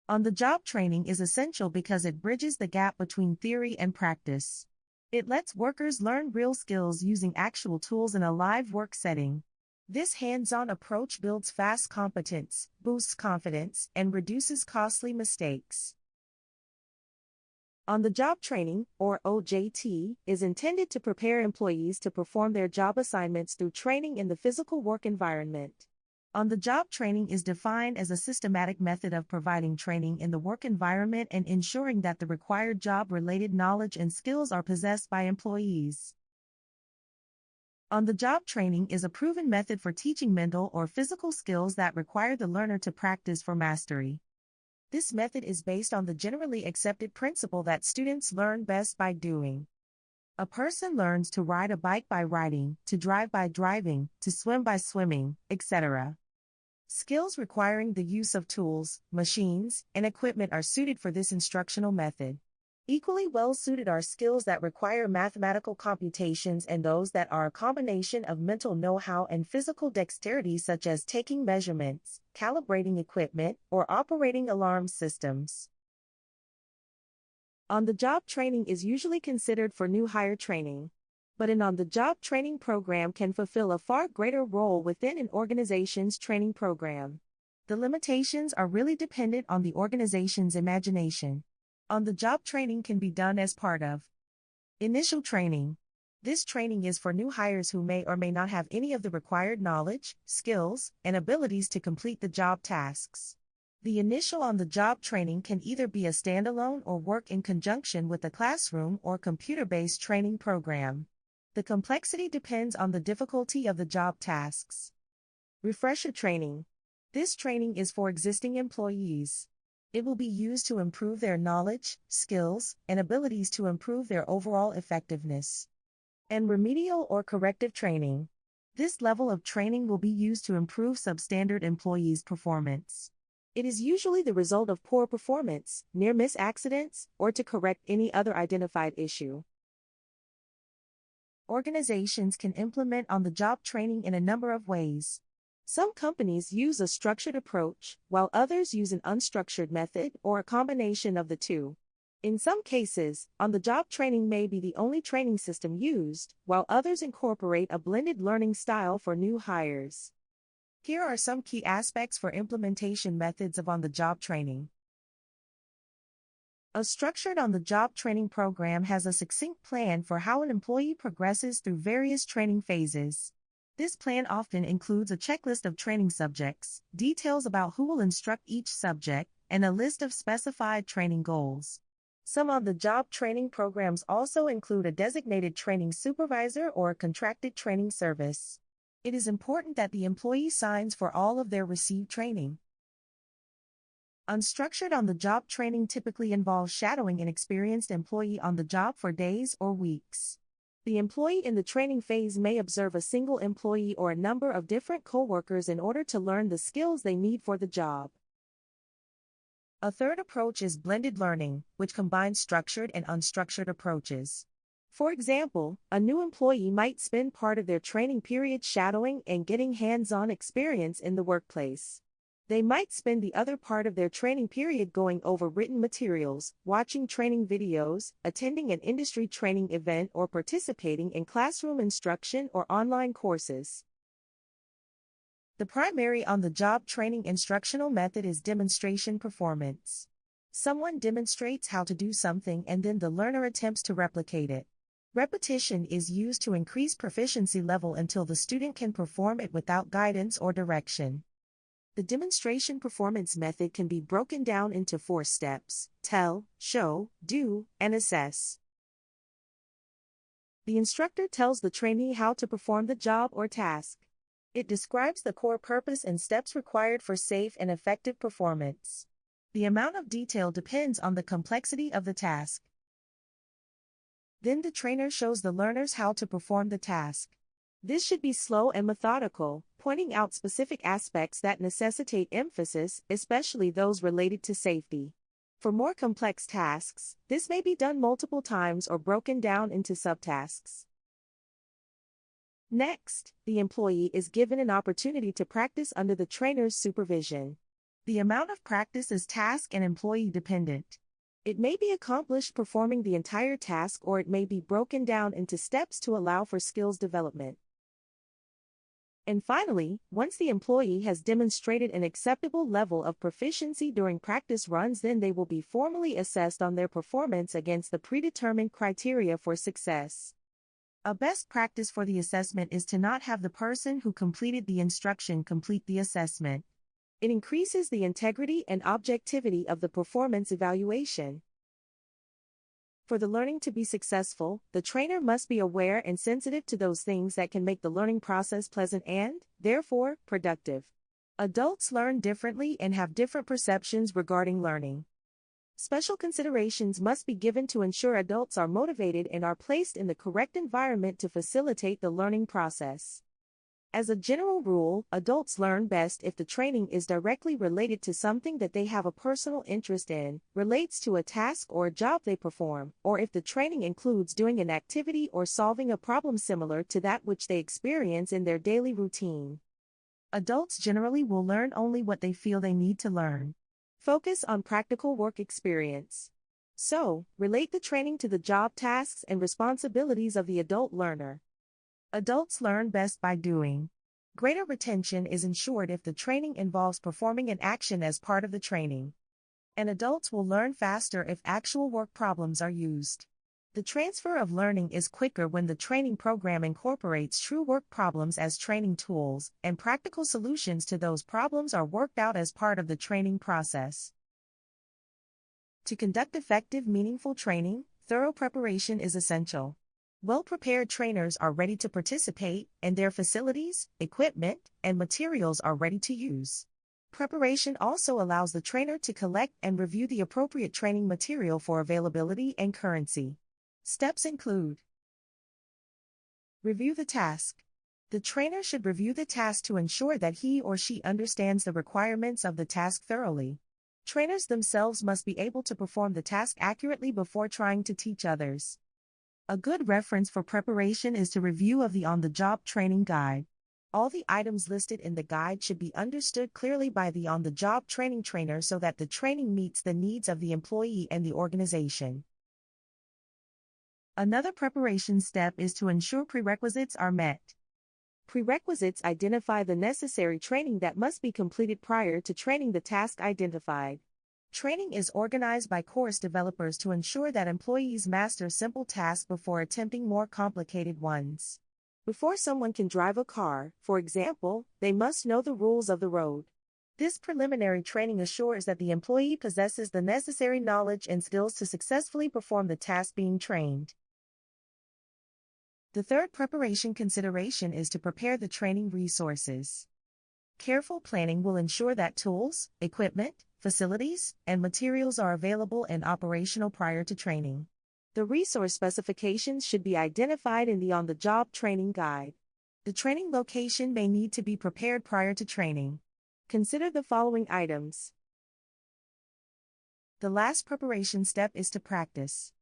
On-the-job training is essential because it bridges the gap between theory and practice. It lets workers learn real skills using actual tools in a live work setting. This hands-on approach builds fast competence, boosts confidence, and reduces costly mistakes. On-the-job training, or OJT, is intended to prepare employees to perform their job assignments through training in the physical work environment. On-the-job training is defined as a systematic method of providing training in the work environment and ensuring that the required job-related knowledge and skills are possessed by employees. On-the-job training is a proven method for teaching mental or physical skills that require the learner to practice for mastery. This method is based on the generally accepted principle that students learn best by doing. A person learns to ride a bike by riding, to drive by driving, to swim by swimming, etc. Skills requiring the use of tools, machines, and equipment are suited for this instructional method. Equally well suited are skills that require mathematical computations and those that are a combination of mental know-how and physical dexterity, such as taking measurements, calibrating equipment, or operating alarm systems. On-the-job training is usually considered for new hire training, but an on-the-job training program can fulfill a far greater role within an organization's training program. The limitations are really dependent on the organization's imagination. On-the-job training can be done as part of initial training. This training is for new hires who may or may not have any of the required knowledge, skills, and abilities to complete the job tasks. The initial on-the-job training can either be a standalone or work in conjunction with a classroom or computer-based training program. The complexity depends on the difficulty of the job tasks. Refresher training. This training is for existing employees. It will be used to improve their knowledge, skills, and abilities to improve their overall effectiveness. And remedial or corrective training. This level of training will be used to improve substandard employees' performance. It is usually the result of poor performance, near-miss accidents, or to correct any other identified issue. Organizations can implement on-the-job training in a number of ways. Some companies use a structured approach, while others use an unstructured method or a combination of the two. In some cases, on-the-job training may be the only training system used, while others incorporate a blended learning style for new hires. Here are some key aspects for implementation methods of on-the-job training. A structured on-the-job training program has a succinct plan for how an employee progresses through various training phases. This plan often includes a checklist of training subjects, details about who will instruct each subject, and a list of specified training goals. Some on-the-job training programs also include a designated training supervisor or a contracted training service. It is important that the employee signs for all of their received training. Unstructured on-the-job training typically involves shadowing an experienced employee on the job for days or weeks. The employee in the training phase may observe a single employee or a number of different co-workers in order to learn the skills they need for the job. A third approach is blended learning, which combines structured and unstructured approaches. For example, a new employee might spend part of their training period shadowing and getting hands-on experience in the workplace. They might spend the other part of their training period going over written materials, watching training videos, attending an industry training event, or participating in classroom instruction or online courses. The primary on-the-job training instructional method is demonstration performance. Someone demonstrates how to do something and then the learner attempts to replicate it. Repetition is used to increase proficiency level until the student can perform it without guidance or direction. The demonstration performance method can be broken down into 4 steps: tell, show, do, and assess. The instructor tells the trainee how to perform the job or task. It describes the core purpose and steps required for safe and effective performance. The amount of detail depends on the complexity of the task. Then the trainer shows the learners how to perform the task. This should be slow and methodical, pointing out specific aspects that necessitate emphasis, especially those related to safety. For more complex tasks, this may be done multiple times or broken down into subtasks. Next, the employee is given an opportunity to practice under the trainer's supervision. The amount of practice is task and employee dependent. It may be accomplished performing the entire task, or it may be broken down into steps to allow for skills development. And finally, once the employee has demonstrated an acceptable level of proficiency during practice runs, then they will be formally assessed on their performance against the predetermined criteria for success. A best practice for the assessment is to not have the person who completed the instruction complete the assessment. It increases the integrity and objectivity of the performance evaluation. For the learning to be successful, the trainer must be aware and sensitive to those things that can make the learning process pleasant and, therefore, productive. Adults learn differently and have different perceptions regarding learning. Special considerations must be given to ensure adults are motivated and are placed in the correct environment to facilitate the learning process. As a general rule, adults learn best if the training is directly related to something that they have a personal interest in, relates to a task or a job they perform, or if the training includes doing an activity or solving a problem similar to that which they experience in their daily routine. Adults generally will learn only what they feel they need to learn. Focus on practical work experience. So, relate the training to the job tasks and responsibilities of the adult learner. Adults learn best by doing. Greater retention is ensured if the training involves performing an action as part of the training. And adults will learn faster if actual work problems are used. The transfer of learning is quicker when the training program incorporates true work problems as training tools, and practical solutions to those problems are worked out as part of the training process. To conduct effective, meaningful training, thorough preparation is essential. Well-prepared trainers are ready to participate, and their facilities, equipment, and materials are ready to use. Preparation also allows the trainer to collect and review the appropriate training material for availability and currency. Steps include: review the task. The trainer should review the task to ensure that he or she understands the requirements of the task thoroughly. Trainers themselves must be able to perform the task accurately before trying to teach others. A good reference for preparation is to review of the on-the-job training guide. All the items listed in the guide should be understood clearly by the on-the-job training trainer so that the training meets the needs of the employee and the organization. Another preparation step is to ensure prerequisites are met. Prerequisites identify the necessary training that must be completed prior to training the task identified. Training is organized by course developers to ensure that employees master simple tasks before attempting more complicated ones. Before someone can drive a car, for example, they must know the rules of the road. This preliminary training assures that the employee possesses the necessary knowledge and skills to successfully perform the task being trained. The third preparation consideration is to prepare the training resources. Careful planning will ensure that tools, equipment, facilities, and materials are available and operational prior to training. The resource specifications should be identified in the on-the-job training guide. The training location may need to be prepared prior to training. Consider the following items. The last preparation step is to practice.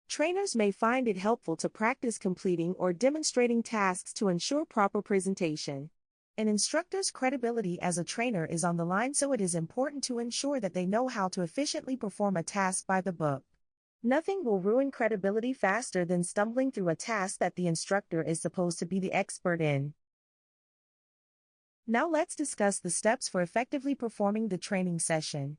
Trainers may find it helpful to practice completing or demonstrating tasks to ensure proper presentation. An instructor's credibility as a trainer is on the line, so it is important to ensure that they know how to efficiently perform a task by the book. Nothing will ruin credibility faster than stumbling through a task that the instructor is supposed to be the expert in. Now let's discuss the steps for effectively performing the training session.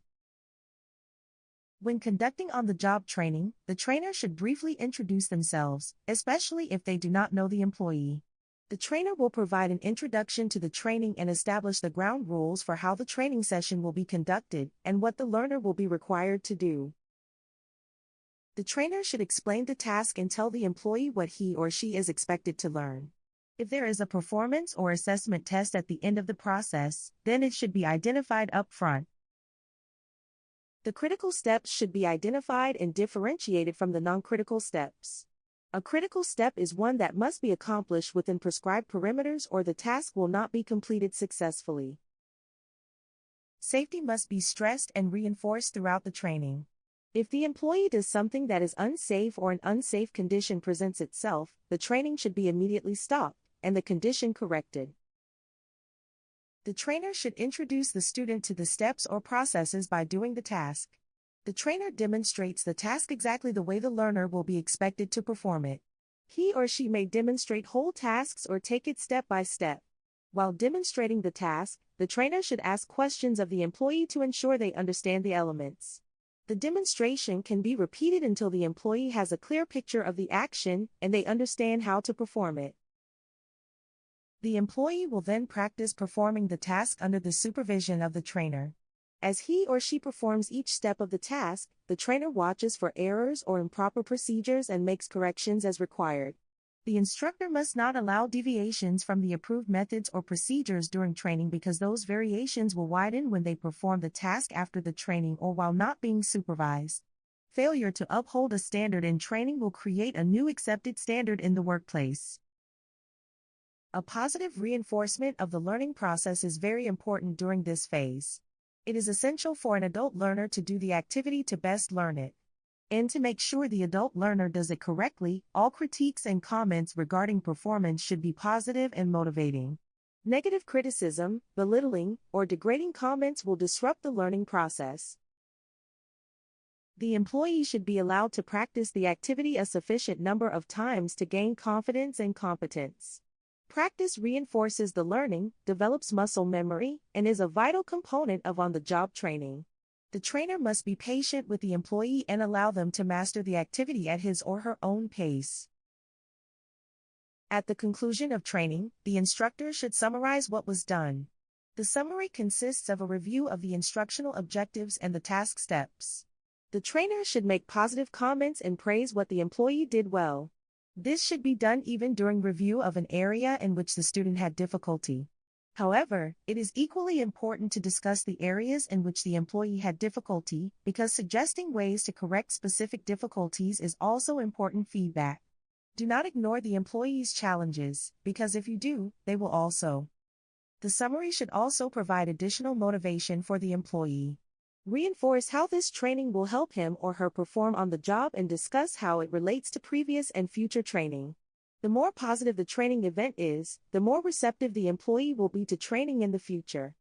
When conducting on-the-job training, the trainer should briefly introduce themselves, especially if they do not know the employee. The trainer will provide an introduction to the training and establish the ground rules for how the training session will be conducted and what the learner will be required to do. The trainer should explain the task and tell the employee what he or she is expected to learn. If there is a performance or assessment test at the end of the process, then it should be identified up front. The critical steps should be identified and differentiated from the non-critical steps. A critical step is one that must be accomplished within prescribed perimeters or the task will not be completed successfully. Safety must be stressed and reinforced throughout the training. If the employee does something that is unsafe or an unsafe condition presents itself, the training should be immediately stopped and the condition corrected. The trainer should introduce the student to the steps or processes by doing the task. The trainer demonstrates the task exactly the way the learner will be expected to perform it. He or she may demonstrate whole tasks or take it step by step. While demonstrating the task, the trainer should ask questions of the employee to ensure they understand the elements. The demonstration can be repeated until the employee has a clear picture of the action and they understand how to perform it. The employee will then practice performing the task under the supervision of the trainer. As he or she performs each step of the task, the trainer watches for errors or improper procedures and makes corrections as required. The instructor must not allow deviations from the approved methods or procedures during training because those variations will widen when they perform the task after the training or while not being supervised. Failure to uphold a standard in training will create a new accepted standard in the workplace. A positive reinforcement of the learning process is very important during this phase. It is essential for an adult learner to do the activity to best learn it. And to make sure the adult learner does it correctly, all critiques and comments regarding performance should be positive and motivating. Negative criticism, belittling, or degrading comments will disrupt the learning process. The employee should be allowed to practice the activity a sufficient number of times to gain confidence and competence. Practice reinforces the learning, develops muscle memory, and is a vital component of on-the-job training. The trainer must be patient with the employee and allow them to master the activity at his or her own pace. At the conclusion of training, the instructor should summarize what was done. The summary consists of a review of the instructional objectives and the task steps. The trainer should make positive comments and praise what the employee did well. This should be done even during review of an area in which the student had difficulty. However, it is equally important to discuss the areas in which the employee had difficulty, because suggesting ways to correct specific difficulties is also important feedback. Do not ignore the employee's challenges, because if you do, they will also. The summary should also provide additional motivation for the employee. Reinforce how this training will help him or her perform on the job and discuss how it relates to previous and future training. The more positive the training event is, the more receptive the employee will be to training in the future.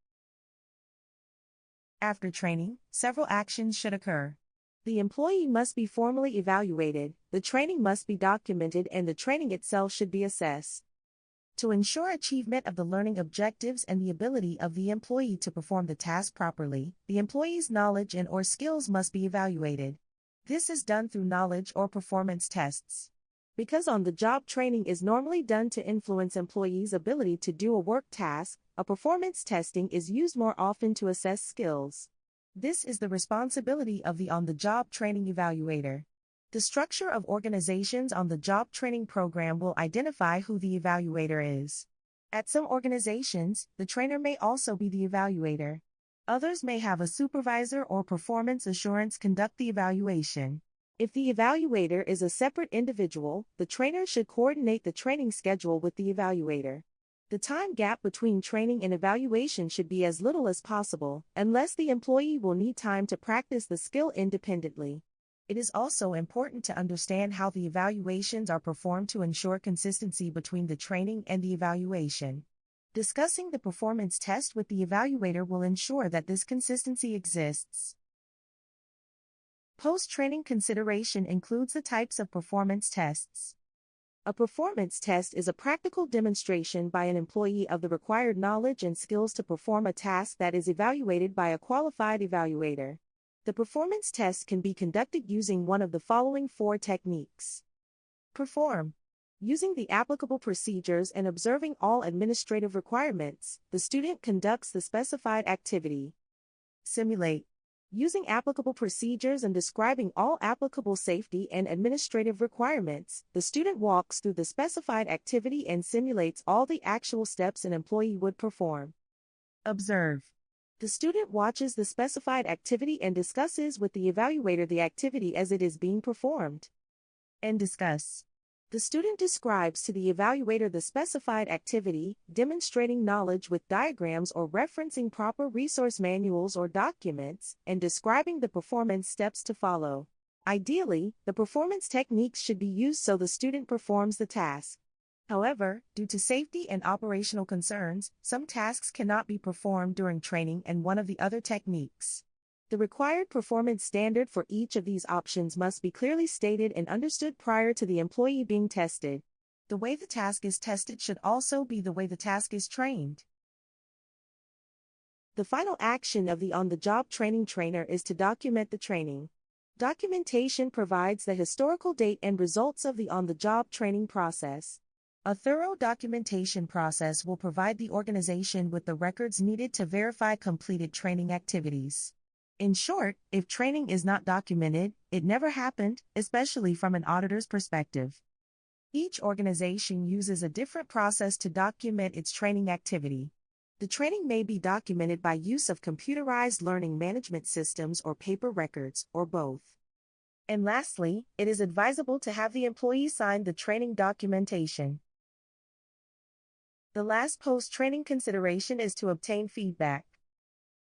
After training, several actions should occur. The employee must be formally evaluated, the training must be documented, and the training itself should be assessed. To ensure achievement of the learning objectives and the ability of the employee to perform the task properly, the employee's knowledge and/or skills must be evaluated. This is done through knowledge or performance tests. Because on-the-job training is normally done to influence employees' ability to do a work task, a performance testing is used more often to assess skills. This is the responsibility of the on-the-job training evaluator. The structure of organizations on the job training program will identify who the evaluator is. At some organizations, the trainer may also be the evaluator. Others may have a supervisor or performance assurance conduct the evaluation. If the evaluator is a separate individual, the trainer should coordinate the training schedule with the evaluator. The time gap between training and evaluation should be as little as possible, unless the employee will need time to practice the skill independently. It is also important to understand how the evaluations are performed to ensure consistency between the training and the evaluation. Discussing the performance test with the evaluator will ensure that this consistency exists. Post-training consideration includes the types of performance tests. A performance test is a practical demonstration by an employee of the required knowledge and skills to perform a task that is evaluated by a qualified evaluator. The performance test can be conducted using one of the following 4 techniques. Perform. Using the applicable procedures and observing all administrative requirements, the student conducts the specified activity. Simulate. Using applicable procedures and describing all applicable safety and administrative requirements, the student walks through the specified activity and simulates all the actual steps an employee would perform. Observe. The student watches the specified activity and discusses with the evaluator the activity as it is being performed. And discuss. The student describes to the evaluator the specified activity, demonstrating knowledge with diagrams or referencing proper resource manuals or documents, and describing the performance steps to follow. Ideally, the performance techniques should be used so the student performs the task. However, due to safety and operational concerns, some tasks cannot be performed during training and one of the other techniques. The required performance standard for each of these options must be clearly stated and understood prior to the employee being tested. The way the task is tested should also be the way the task is trained. The final action of the on-the-job training trainer is to document the training. Documentation provides the historical date and results of the on-the-job training process. A thorough documentation process will provide the organization with the records needed to verify completed training activities. In short, if training is not documented, it never happened, especially from an auditor's perspective. Each organization uses a different process to document its training activity. The training may be documented by use of computerized learning management systems or paper records, or both. And lastly, it is advisable to have the employee sign the training documentation. The last post-training consideration is to obtain feedback.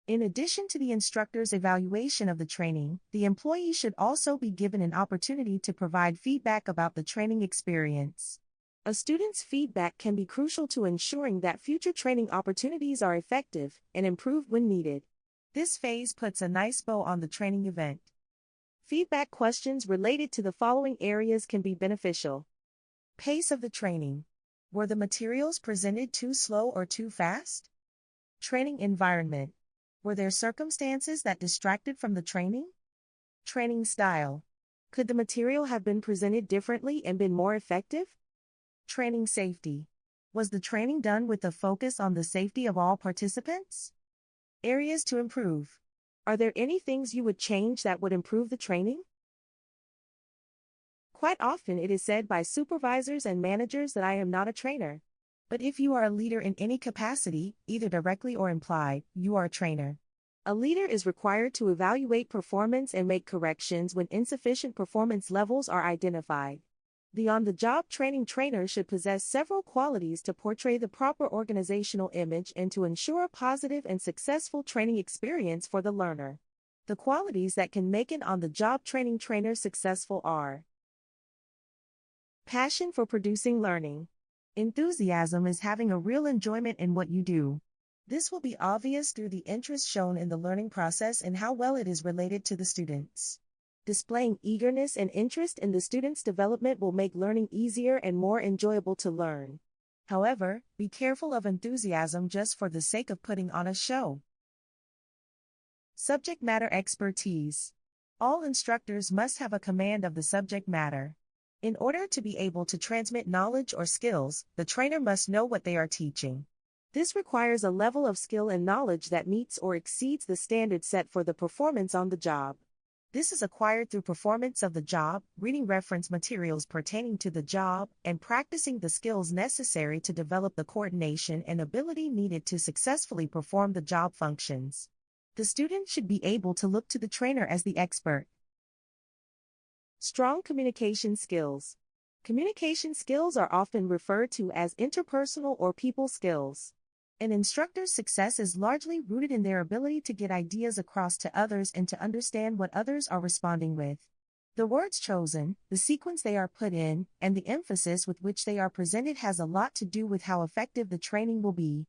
In addition to the instructor's evaluation of the training, the employee should also be given an opportunity to provide feedback about the training experience. A student's feedback can be crucial to ensuring that future training opportunities are effective and improved when needed. This phase puts a nice bow on the training event. Feedback questions related to the following areas can be beneficial. Pace of the training. Were the materials presented too slow or too fast? Training environment. Were there circumstances that distracted from the training? Training style. Could the material have been presented differently and been more effective? Training safety. Was the training done with a focus on the safety of all participants? Areas to improve. Are there any things you would change that would improve the training? Quite often it is said by supervisors and managers that I am not a trainer. But if you are a leader in any capacity, either directly or implied, you are a trainer. A leader is required to evaluate performance and make corrections when insufficient performance levels are identified. The on-the-job training trainer should possess several qualities to portray the proper organizational image and to ensure a positive and successful training experience for the learner. The qualities that can make an on-the-job training trainer successful are: passion for producing learning. Enthusiasm is having a real enjoyment in what you do. This will be obvious through the interest shown in the learning process and how well it is related to the students. Displaying eagerness and interest in the student's development will make learning easier and more enjoyable to learn. However, be careful of enthusiasm just for the sake of putting on a show. Subject matter expertise. All instructors must have a command of the subject matter. In order to be able to transmit knowledge or skills, the trainer must know what they are teaching. This requires a level of skill and knowledge that meets or exceeds the standard set for the performance on the job. This is acquired through performance of the job, reading reference materials pertaining to the job, and practicing the skills necessary to develop the coordination and ability needed to successfully perform the job functions. The student should be able to look to the trainer as the expert. Strong communication skills. Communication skills are often referred to as interpersonal or people skills. An instructor's success is largely rooted in their ability to get ideas across to others and to understand what others are responding with. The words chosen, the sequence they are put in, and the emphasis with which they are presented has a lot to do with how effective the training will be.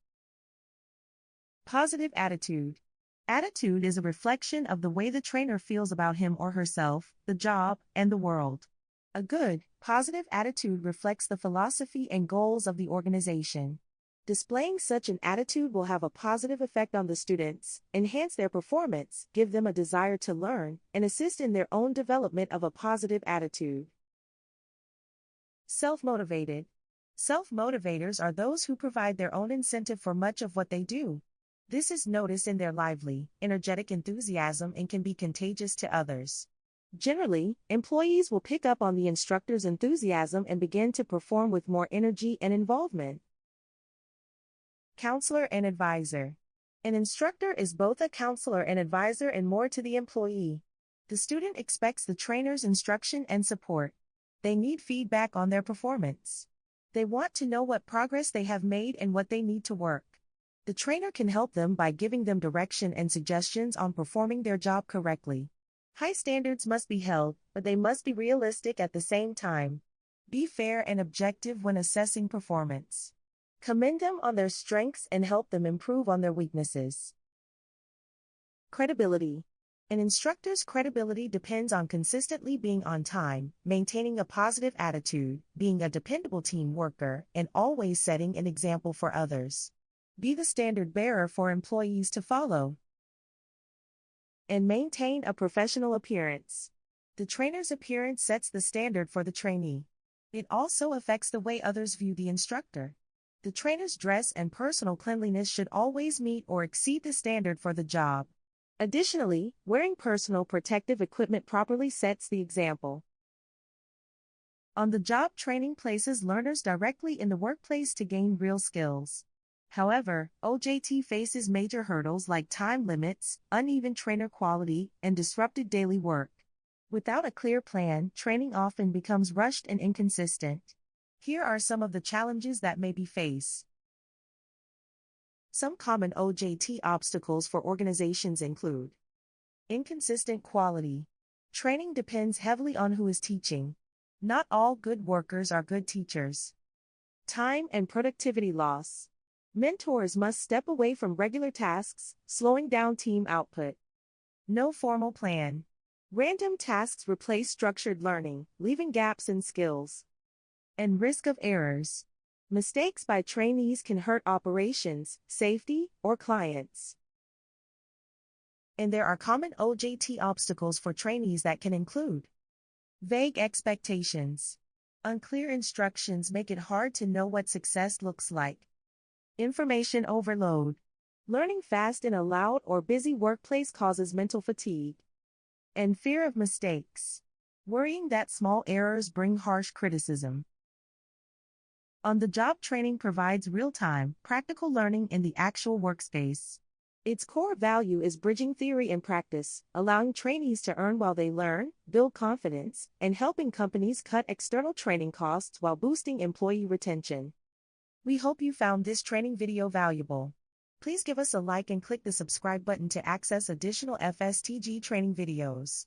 Positive attitude. Attitude is a reflection of the way the trainer feels about him or herself, the job, and the world. A good, positive attitude reflects the philosophy and goals of the organization. Displaying such an attitude will have a positive effect on the students, enhance their performance, give them a desire to learn, and assist in their own development of a positive attitude. Self-motivated. Self-motivators are those who provide their own incentive for much of what they do. This is noticed in their lively, energetic enthusiasm and can be contagious to others. Generally, employees will pick up on the instructor's enthusiasm and begin to perform with more energy and involvement. Counselor and advisor. An instructor is both a counselor and advisor and more to the employee. The student expects the trainer's instruction and support. They need feedback on their performance. They want to know what progress they have made and what they need to work. The trainer can help them by giving them direction and suggestions on performing their job correctly. High standards must be held, but they must be realistic at the same time. Be fair and objective when assessing performance. Commend them on their strengths and help them improve on their weaknesses. Credibility. An instructor's credibility depends on consistently being on time, maintaining a positive attitude, being a dependable team worker, and always setting an example for others. Be the standard bearer for employees to follow. And maintain a professional appearance. The trainer's appearance sets the standard for the trainee. It also affects the way others view the instructor. The trainer's dress and personal cleanliness should always meet or exceed the standard for the job. Additionally, wearing personal protective equipment properly sets the example. On-the-job training places learners directly in the workplace to gain real skills. However, OJT faces major hurdles like time limits, uneven trainer quality, and disrupted daily work. Without a clear plan, training often becomes rushed and inconsistent. Here are some of the challenges that may be faced. Some common OJT obstacles for organizations include inconsistent quality. Training depends heavily on who is teaching. Not all good workers are good teachers. Time and productivity loss. Mentors must step away from regular tasks, slowing down team output. No formal plan. Random tasks replace structured learning, leaving gaps in skills. And risk of errors. Mistakes by trainees can hurt operations, safety, or clients. And there are common OJT obstacles for trainees that can include vague expectations. Unclear instructions make it hard to know what success looks like. Information overload. Learning fast in a loud or busy workplace causes mental fatigue. And fear of mistakes. Worrying that small errors bring harsh criticism. On-the-job training provides real-time, practical learning in the actual workspace. Its core value is bridging theory and practice, allowing trainees to earn while they learn, build confidence, and helping companies cut external training costs while boosting employee retention. We hope you found this training video valuable. Please give us a like and click the subscribe button to access additional FSTG training videos.